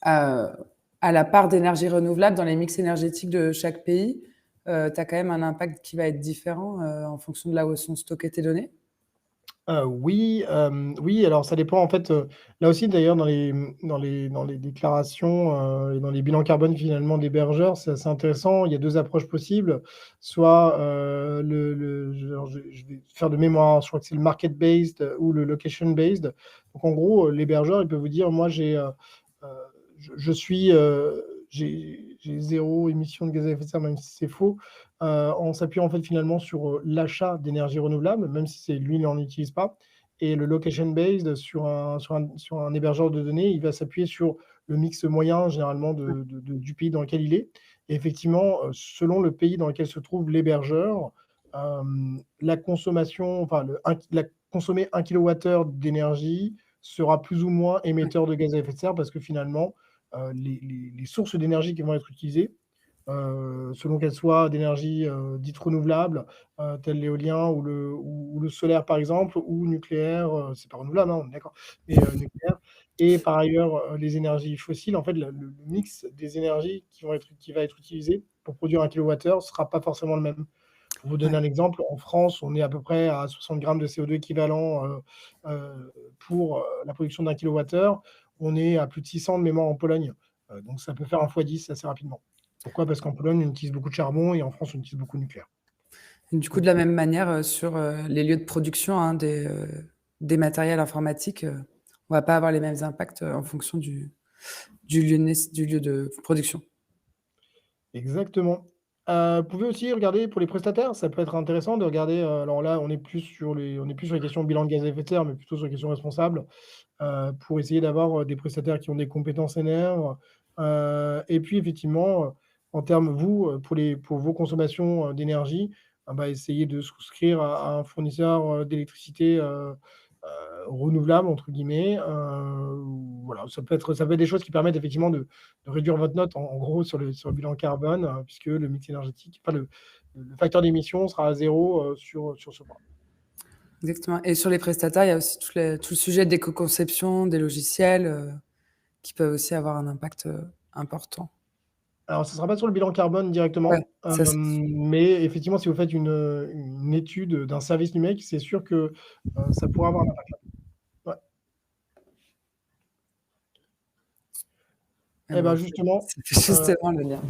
à la part d'énergie renouvelable dans les mix énergétiques de chaque pays. Tu as quand même un impact qui va être différent en fonction de là où sont stockées tes données. Oui, oui, alors ça dépend en fait, là aussi d'ailleurs dans les déclarations, et dans les bilans carbone finalement d'hébergeurs, c'est assez intéressant. Il y a 2 approches possibles. Soit, le je vais faire de mémoire, je crois que c'est le market based ou le location based. Donc en gros, l'hébergeur, il peut vous dire: «Moi heu, je suis, j'ai 0 émission de gaz à effet de serre», même si c'est faux. En s'appuyant en fait finalement sur, l'achat d'énergie renouvelable, même si c'est lui n'en utilise pas et le location based sur un hébergeur de données, il va s'appuyer sur le mix moyen généralement du pays dans lequel il est et effectivement, selon le pays dans lequel se trouve l'hébergeur, la consommation enfin la consommer 1 kWh d'énergie sera plus ou moins émetteur de gaz à effet de serre parce que finalement, les sources d'énergie qui vont être utilisées selon qu'elles soient d'énergie, dite renouvelable, tel l'éolien ou le solaire par exemple ou nucléaire, c'est pas renouvelable, hein, on est d'accord, mais nucléaire et par ailleurs, les énergies fossiles, en fait, le mix des énergies qui va être utilisé pour produire 1 kWh sera pas forcément le même. Pour vous donner Ouais. un exemple, en France, on est à peu près à 60 grammes de CO2 équivalent, pour, la production d'1 kWh. On est à plus de 600 de mémoire en Pologne, donc ça peut faire un fois 10 assez rapidement. Pourquoi? Parce qu'en Pologne, on utilise beaucoup de charbon et en France, on utilise beaucoup de nucléaire. Et du coup, de Donc la même manière, sur les lieux de production hein, des matériels informatiques, on va pas avoir les mêmes impacts en fonction du lieu de production. exactement. Vous pouvez aussi regarder pour les prestataires, ça peut être intéressant de regarder, alors là, on est plus sur les questions de bilan de gaz à effet de serre, mais plutôt sur les questions responsables, pour essayer d'avoir, des prestataires qui ont des compétences NR, et puis effectivement, en termes vous, pour vos consommations, d'énergie, ah bah, essayer de souscrire à un fournisseur, d'électricité, «renouvelable» entre guillemets, voilà, voilà, ça peut être des choses qui permettent effectivement de réduire votre note en gros sur le bilan carbone, puisque le mix énergétique, enfin le facteur d'émission sera à 0 sur ce point. Exactement. Et sur les prestataires, il y a aussi tout le sujet d'éco-conception des logiciels qui peuvent aussi avoir un impact important. Alors, ce ne sera pas sur le bilan carbone Ouais, directement, ça c'est sûr. mais effectivement, si vous faites une étude d'un service numérique, c'est sûr que ça pourrait avoir un impact là. Ouais. Ah Et bah, ben justement, c'était justement le lien.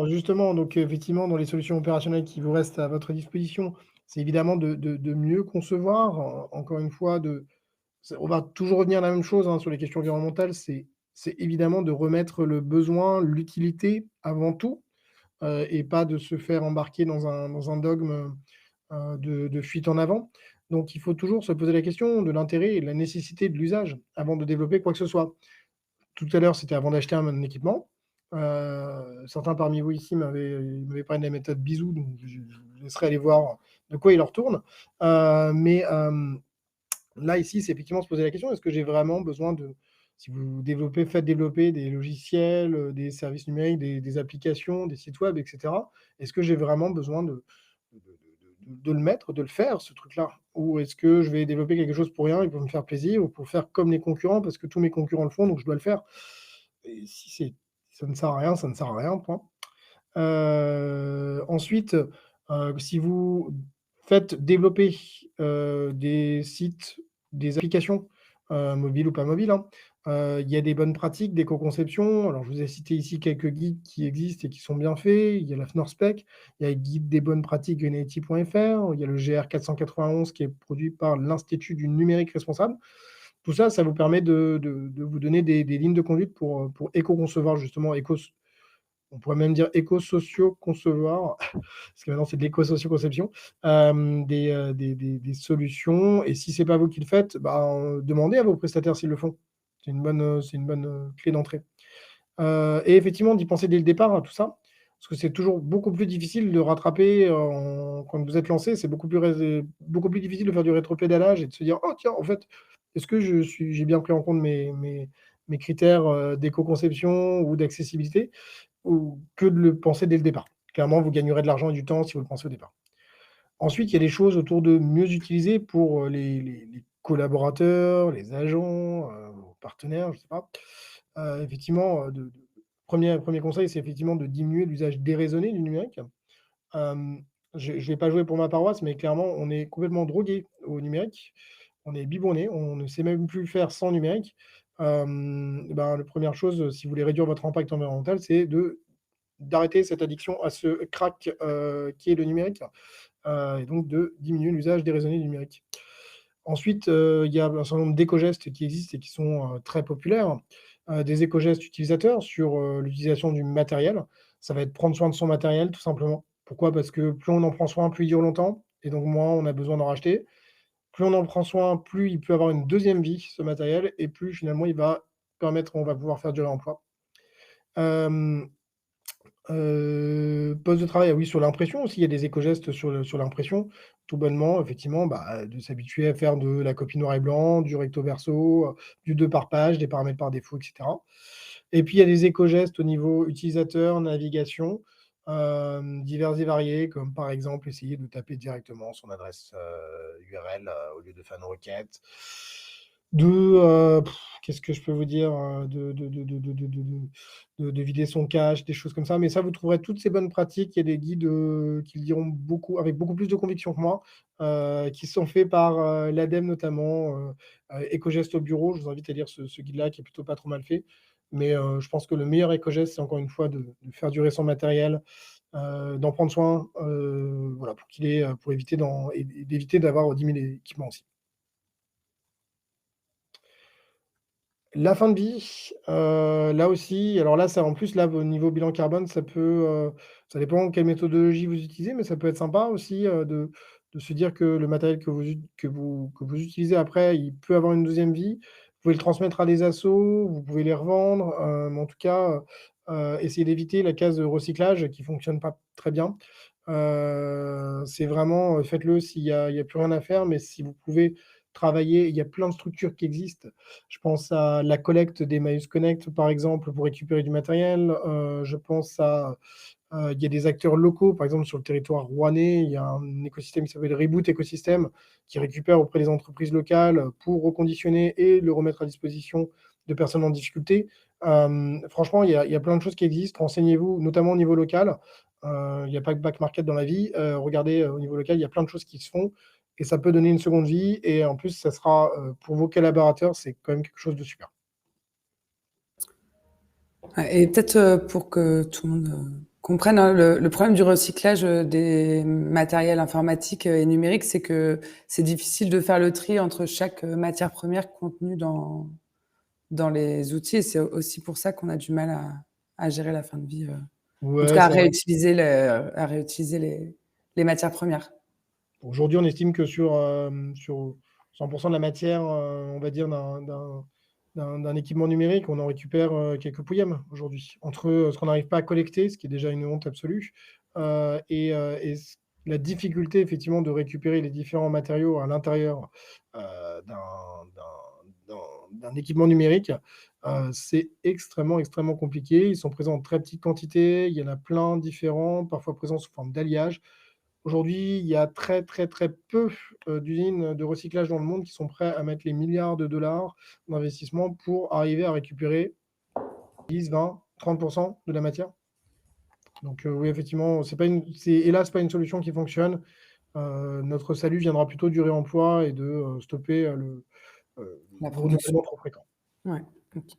justement, donc effectivement, dans les solutions opérationnelles qui vous restent à votre disposition, c'est évidemment de mieux concevoir, encore une fois, on va toujours revenir à la même chose, hein, sur les questions environnementales, c'est évidemment de remettre le besoin, l'utilité avant tout, et pas de se faire embarquer dans un dogme, de fuite en avant. Donc il faut toujours se poser la question de l'intérêt et de la nécessité de l'usage avant de développer quoi que ce soit. Tout à l'heure, c'était avant d'acheter un équipement. Certains parmi vous ici m'avaient parlé de la méthode Bisou, donc je laisserai aller voir de quoi il en retourne. Mais là, ici, c'est effectivement se poser la question: «Est-ce que j'ai vraiment besoin de» si vous faites développer des logiciels, des services numériques, des applications, des sites web et cetera, est-ce que j'ai vraiment besoin de le mettre, de le faire, ce truc-là? Ou est-ce que je vais développer quelque chose pour rien et pour me faire plaisir ou pour faire comme les concurrents parce que tous mes concurrents le font, donc je dois le faire? Et si ça ne sert à rien, ça ne sert à rien, point. Ensuite, si vous faites développer, des sites, des applications, mobiles ou pas mobiles, hein, il y a des bonnes pratiques d'éco-conception. Alors, je vous ai cité ici quelques guides qui existent et qui sont bien faits. Il y a la FNORSPEC, il y a le guide des bonnes pratiques Greenity.fr, il y a le GR 491 qui est produit par l'Institut du numérique responsable. Tout ça, ça vous permet de vous donner des lignes de conduite pour éco-concevoir justement, on pourrait même dire éco-socio-concevoir, parce que maintenant c'est de l'éco-socio-conception, des solutions. Et si c'est pas vous qui le faites, ben, demandez à vos prestataires s'ils le font. C'est une bonne clé d'entrée. Et effectivement, d'y penser dès le départ à tout ça, parce que c'est toujours beaucoup plus difficile de rattraper quand vous êtes lancé, c'est beaucoup plus difficile de faire du rétropédalage et de se dire: «Oh tiens, en fait, est-ce que j'ai bien pris en compte mes critères d'éco-conception ou d'accessibilité?» ou que de le penser dès le départ. Clairement, vous gagnerez de l'argent et du temps si vous le pensez au départ. Ensuite, il y a des choses autour de mieux utiliser pour, les collaborateurs, les agents, vos partenaires, je ne sais pas. Effectivement, 1er conseil, c'est effectivement de diminuer l'usage déraisonné du numérique. Je vais pas jouer pour ma paroisse, mais clairement, on est complètement drogué au numérique. On est biberonné, on ne sait même plus faire sans numérique. Ben, la première chose, si vous voulez réduire votre impact environnemental, c'est d'arrêter cette addiction à ce crack, qui est le numérique, et donc de diminuer l'usage déraisonné du numérique. Ensuite, il y a un certain nombre d'éco-gestes qui existent et qui sont, très populaires. Des éco-gestes utilisateurs sur, l'utilisation du matériel. Ça va être prendre soin de son matériel tout simplement. Pourquoi? Parce que plus on en prend soin, plus il dure longtemps et donc moins on a besoin d'en racheter. Plus on en prend soin, plus il peut avoir une deuxième vie, ce matériel, et plus finalement on va pouvoir faire durer l'emploi. Hem Poste de travail, ah oui, sur l'impression aussi, il y a des éco-gestes sur l'impression. Tout bonnement, effectivement, bah, de s'habituer à faire de la copie noir et blanc, du recto verso, du 2 par page, des paramètres par défaut et cetera. Et puis il y a des éco-gestes au niveau utilisateur, navigation, divers et variés, comme par exemple essayer de taper directement son adresse, URL, au lieu de faire une requête. De, qu'est-ce que je peux vous dire? De vider son cache, des choses comme ça. Mais ça, vous trouverez toutes ces bonnes pratiques. Il y a des guides, qui le diront beaucoup avec beaucoup plus de conviction que moi, qui sont faits par, l'ADEME notamment, Éco-gestes au bureau. Je vous invite à lire ce guide-là qui est plutôt pas trop mal fait. Mais, je pense que le meilleur éco-geste, c'est encore une fois de faire durer son matériel, d'en prendre soin, voilà, pour éviter d'éviter d'avoir 10 000 équipements aussi. La fin de vie, là aussi, alors là, ça en plus, là, au niveau bilan carbone, ça dépend quelle méthodologie vous utilisez, mais ça peut être sympa aussi, de se dire que le matériel que vous utilisez après, il peut avoir une deuxième vie. Vous pouvez le transmettre à des assos, vous pouvez les revendre, mais en tout cas, essayez d'éviter la case recyclage qui fonctionne pas très bien. C'est vraiment, faites-le s'il y a plus rien à faire, mais si vous pouvez travailler. Il y a plein de structures qui existent. Je pense à la collecte d'Emmaüs Connect, par exemple, pour récupérer du matériel. Je pense à il y a des acteurs locaux, par exemple sur le territoire rouennais, il y a un écosystème qui s'appelle Reboot Écosystème, qui récupère auprès des entreprises locales pour reconditionner et le remettre à disposition de personnes en difficulté. Franchement, il y a plein de choses qui existent. Renseignez-vous, notamment au niveau local. Il n'y a pas que Back Market dans la vie. Regardez au niveau local, il y a plein de choses qui se font et ça peut donner une seconde vie. Et en plus, ça sera pour vos collaborateurs, c'est quand même quelque chose de super. Et peut-être pour que tout le monde comprenne, hein, le problème du recyclage des matériels informatiques et numériques, c'est que c'est difficile de faire le tri entre chaque matière première contenue dans les outils. Et c'est aussi pour ça qu'on a du mal à gérer la fin de vie. En tout Ouais, cas, c'est vrai. à réutiliser les matières premières. Aujourd'hui, on estime que sur 100% de la matière, on va dire, d'un équipement numérique, on en récupère quelques pouillèmes aujourd'hui. Entre ce qu'on n'arrive pas à collecter, ce qui est déjà une honte absolue, la difficulté, effectivement, de récupérer les différents matériaux à l'intérieur d'un équipement numérique, c'est extrêmement, extrêmement compliqué. Ils sont présents en très petite quantité, il y en a plein différents, parfois présents sous forme d'alliage. Aujourd'hui, il y a très, très, très peu d'usines de recyclage dans le monde qui sont prêts à mettre les milliards de dollars d'investissement pour arriver à récupérer 10, 20, 30% de la matière. Donc oui, effectivement, c'est hélas pas une solution qui fonctionne. Notre salut viendra plutôt du réemploi et de stopper La le production. renouvellement trop fréquent. Ouais. Ok.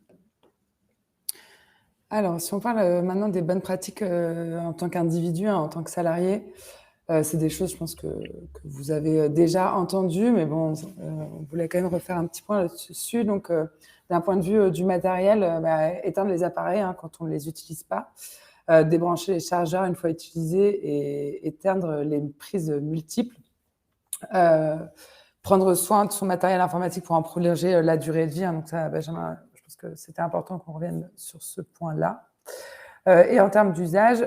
Alors, si on parle maintenant des bonnes pratiques en tant qu'individu, hein, en tant que salarié, c'est des choses, je pense, que vous avez déjà entendues, mais bon, on voulait quand même refaire un petit point là-dessus. Donc, d'un point de vue du matériel, éteindre les appareils hein, quand on ne les utilise pas, débrancher les chargeurs une fois utilisés et éteindre les prises multiples. Prendre soin de son matériel informatique pour en prolonger la durée de vie. Hein, donc ça, Benjamin, je pense que c'était important qu'on revienne sur ce point-là. Et en termes d'usage,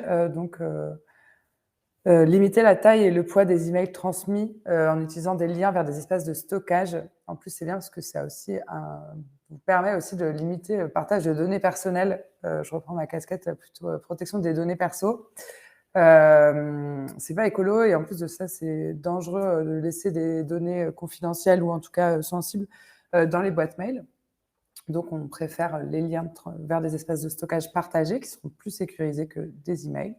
limiter la taille et le poids des emails transmis en utilisant des liens vers des espaces de stockage. En plus, c'est bien parce que ça aussi vous permet aussi de limiter le partage de données personnelles. Je reprends ma casquette plutôt protection des données perso. C'est pas écolo et en plus de ça, c'est dangereux de laisser des données confidentielles ou en tout cas sensibles dans les boîtes mail. Donc, on préfère les liens vers des espaces de stockage partagés qui seront plus sécurisés que des emails.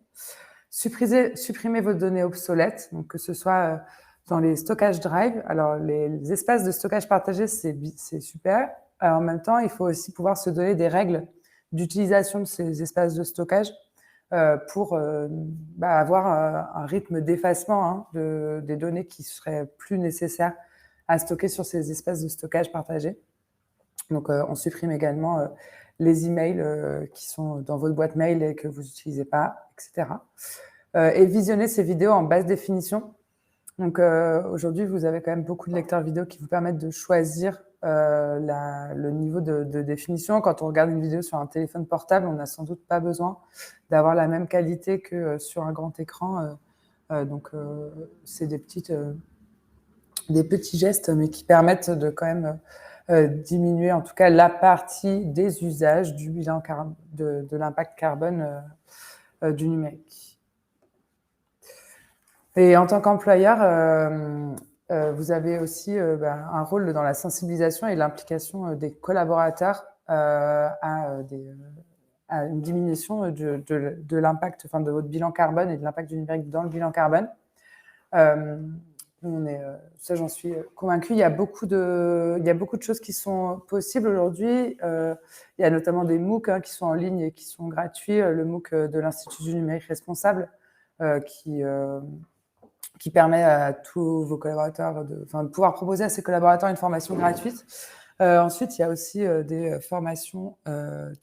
Supprimez vos données obsolètes, donc que ce soit dans les stockages drive. Alors, les espaces de stockage partagés, c'est super. En même temps, il faut aussi pouvoir se donner des règles d'utilisation de ces espaces de stockage pour avoir un rythme d'effacement hein, des données qui seraient plus nécessaires à stocker sur ces espaces de stockage partagés. Donc, on supprime également les emails qui sont dans votre boîte mail et que vous n'utilisez pas, etc. Et visionner ces vidéos en basse définition. Donc, aujourd'hui, vous avez quand même beaucoup de lecteurs vidéo qui vous permettent de choisir le niveau de définition. Quand on regarde une vidéo sur un téléphone portable, on n'a sans doute pas besoin d'avoir la même qualité que sur un grand écran. Donc, c'est des petits gestes, mais qui permettent de quand même diminuer en tout cas la partie des usages du bilan de l'impact carbone du numérique. Et en tant qu'employeur, vous avez aussi un rôle dans la sensibilisation et l'implication des collaborateurs à une diminution de l'impact, enfin de votre bilan carbone et de l'impact du numérique dans le bilan carbone. Ça, j'en suis convaincue. Il y a beaucoup de choses qui sont possibles aujourd'hui. Il y a notamment des MOOC qui sont en ligne et qui sont gratuits. Le MOOC de l'Institut du numérique responsable qui permet à tous vos collaborateurs de pouvoir proposer à ses collaborateurs une formation gratuite. Ensuite, il y a aussi des formations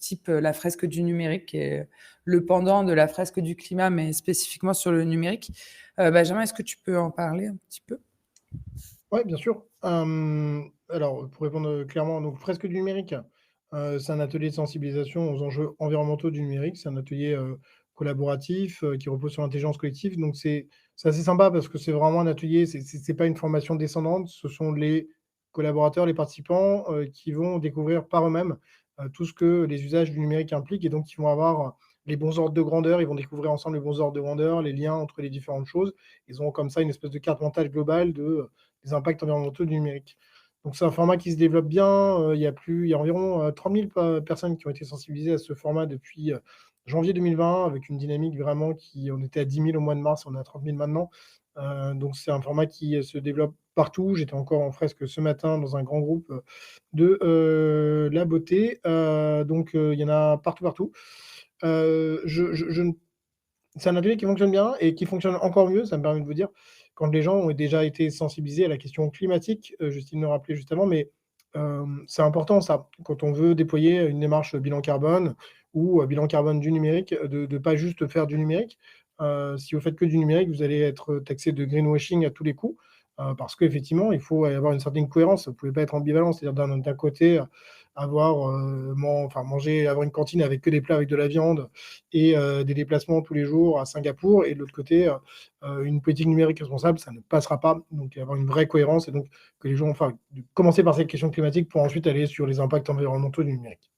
type la fresque du numérique, qui est le pendant de la fresque du climat, mais spécifiquement sur le numérique. Benjamin, est-ce que tu peux en parler un petit peu ? Oui, bien sûr. Alors, pour répondre clairement, donc fresque du numérique, c'est un atelier de sensibilisation aux enjeux environnementaux du numérique. C'est un atelier collaboratif qui repose sur l'intelligence collective. Donc, c'est assez sympa parce que c'est vraiment un atelier, c'est pas une formation descendante, ce sont les collaborateurs, les participants, qui vont découvrir par eux-mêmes, tout ce que les usages du numérique impliquent et donc ils vont avoir les bons ordres de grandeur, ils vont découvrir ensemble les bons ordres de grandeur, les liens entre les différentes choses. Ils auront comme ça une espèce de carte mentale globale des impacts environnementaux du numérique. Donc c'est un format qui se développe bien, il y a environ, 30 000 personnes qui ont été sensibilisées à ce format depuis, janvier 2020 avec une dynamique vraiment on était à 10 000 au mois de mars, on est à 30 000 maintenant. Donc c'est un format qui, se développe partout. J'étais encore en fresque ce matin dans un grand groupe, de, la beauté, donc il y en a partout, partout. Je ne C'est un atelier qui fonctionne bien et qui fonctionne encore mieux, ça me permet de vous dire, quand les gens ont déjà été sensibilisés à la question climatique, Justine le rappelait juste avant, mais c'est important ça. Quand on veut déployer une démarche bilan carbone ou bilan carbone du numérique, de pas juste faire du numérique. Si vous faites que du numérique, vous allez être taxé de greenwashing à tous les coups, parce qu'effectivement, il faut y avoir une certaine cohérence. Vous pouvez pas être ambivalent, c'est-à-dire d'un côté, avoir, manger, avoir une cantine avec que des plats avec de la viande et des déplacements tous les jours à Singapour et de l'autre côté, une politique numérique responsable, ça ne passera pas. Donc il y avoir une vraie cohérence et donc que les gens de commencer par cette question climatique pour ensuite aller sur les impacts environnementaux du numérique.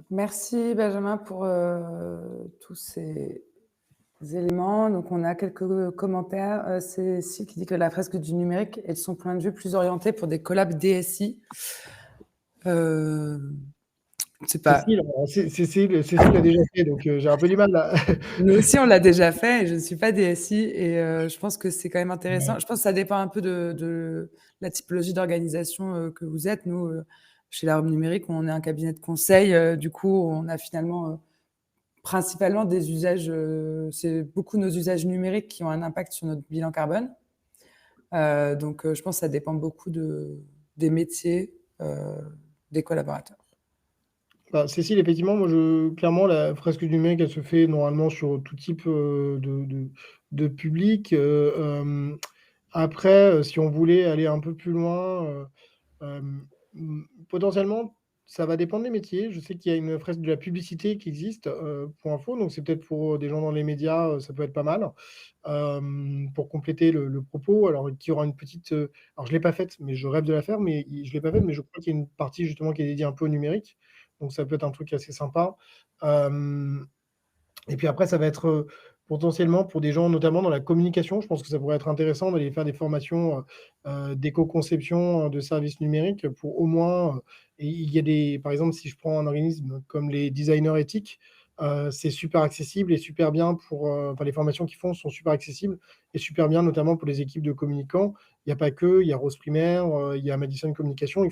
Merci Benjamin pour tous ces éléments. Donc, on a quelques commentaires. C'est Cécile qui dit que la fresque du numérique est de son point de vue plus orientée pour des collabs DSI. C'est pas. Cécile l'a déjà fait, donc j'ai un peu du mal là. Nous aussi, on l'a déjà fait et je ne suis pas DSI et je pense que c'est quand même intéressant. Ouais. Je pense que ça dépend un peu de la typologie d'organisation que vous êtes. Nous, chez l'Arbre Numérique, on est un cabinet de conseil. Du coup, on a finalement principalement des usages, c'est beaucoup nos usages numériques qui ont un impact sur notre bilan carbone. Donc, je pense que ça dépend beaucoup des métiers des collaborateurs. Cécile, effectivement, clairement, la fresque du numérique, elle se fait normalement sur tout type de public. Après, si on voulait aller un peu plus loin, potentiellement, ça va dépendre des métiers. Je sais qu'il y a une fresque de la publicité qui existe, pour info, donc c'est peut-être pour des gens dans les médias, ça peut être pas mal, pour compléter le propos. Alors, qui aura une petite, alors je l'ai pas faite, mais je rêve de la faire, mais je l'ai pas faite, mais je crois qu'il y a une partie justement qui est dédiée un peu au numérique, donc ça peut être un truc assez sympa. Et puis après, ça va être, potentiellement pour des gens, notamment dans la communication. Je pense que ça pourrait être intéressant d'aller faire des formations, d'éco-conception, de services numériques pour au moins, et il y a par exemple, si je prends un organisme comme les designers éthiques, c'est super accessible et super bien les formations qu'ils font sont super accessibles et super bien, notamment pour les équipes de communicants. Il n'y a pas que, il y a Rose Primaire, il y a Madison Communication.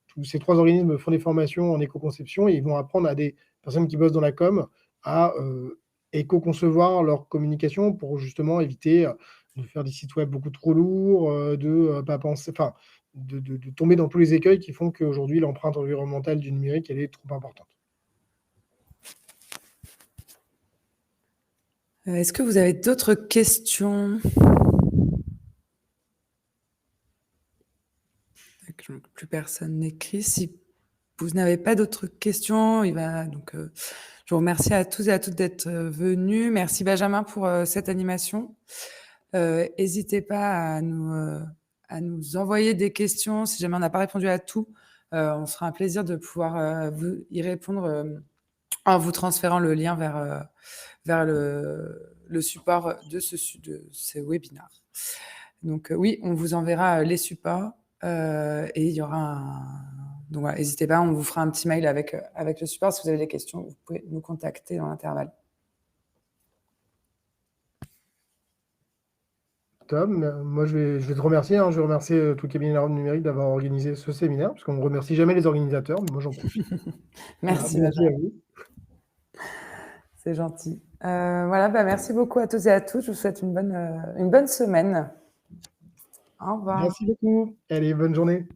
Tous ces 3 organismes font des formations en éco-conception et ils vont apprendre à des personnes qui bossent dans la com à éco-concevoir leur communication pour justement éviter de faire des sites web beaucoup trop lourds, de pas penser, enfin, de tomber dans tous les écueils qui font qu'aujourd'hui l'empreinte environnementale du numérique, elle est trop importante. Est-ce que vous avez d'autres questions? Plus personne n'écrit. Si vous n'avez pas d'autres questions, donc, je vous remercie à tous et à toutes d'être venus. Merci Benjamin pour cette animation. N'hésitez pas à nous envoyer des questions. Si jamais on n'a pas répondu à tout, on sera un plaisir de pouvoir vous y répondre en vous transférant le lien vers le support de ce webinaire. Donc oui, on vous enverra les supports et il y aura donc voilà, n'hésitez pas, on vous fera un petit mail avec le support. Si vous avez des questions, vous pouvez nous contacter dans l'intervalle. Tom, moi je vais te remercier, je vais remercier tout le cabinet de l'Arbre Numérique d'avoir organisé ce séminaire, parce qu'on ne remercie jamais les organisateurs, mais moi j'en profite. Merci. Voilà, merci à vous. C'est gentil. Voilà, merci beaucoup à tous et à toutes. Je vous souhaite une bonne semaine. Au revoir. Merci beaucoup. Allez, bonne journée.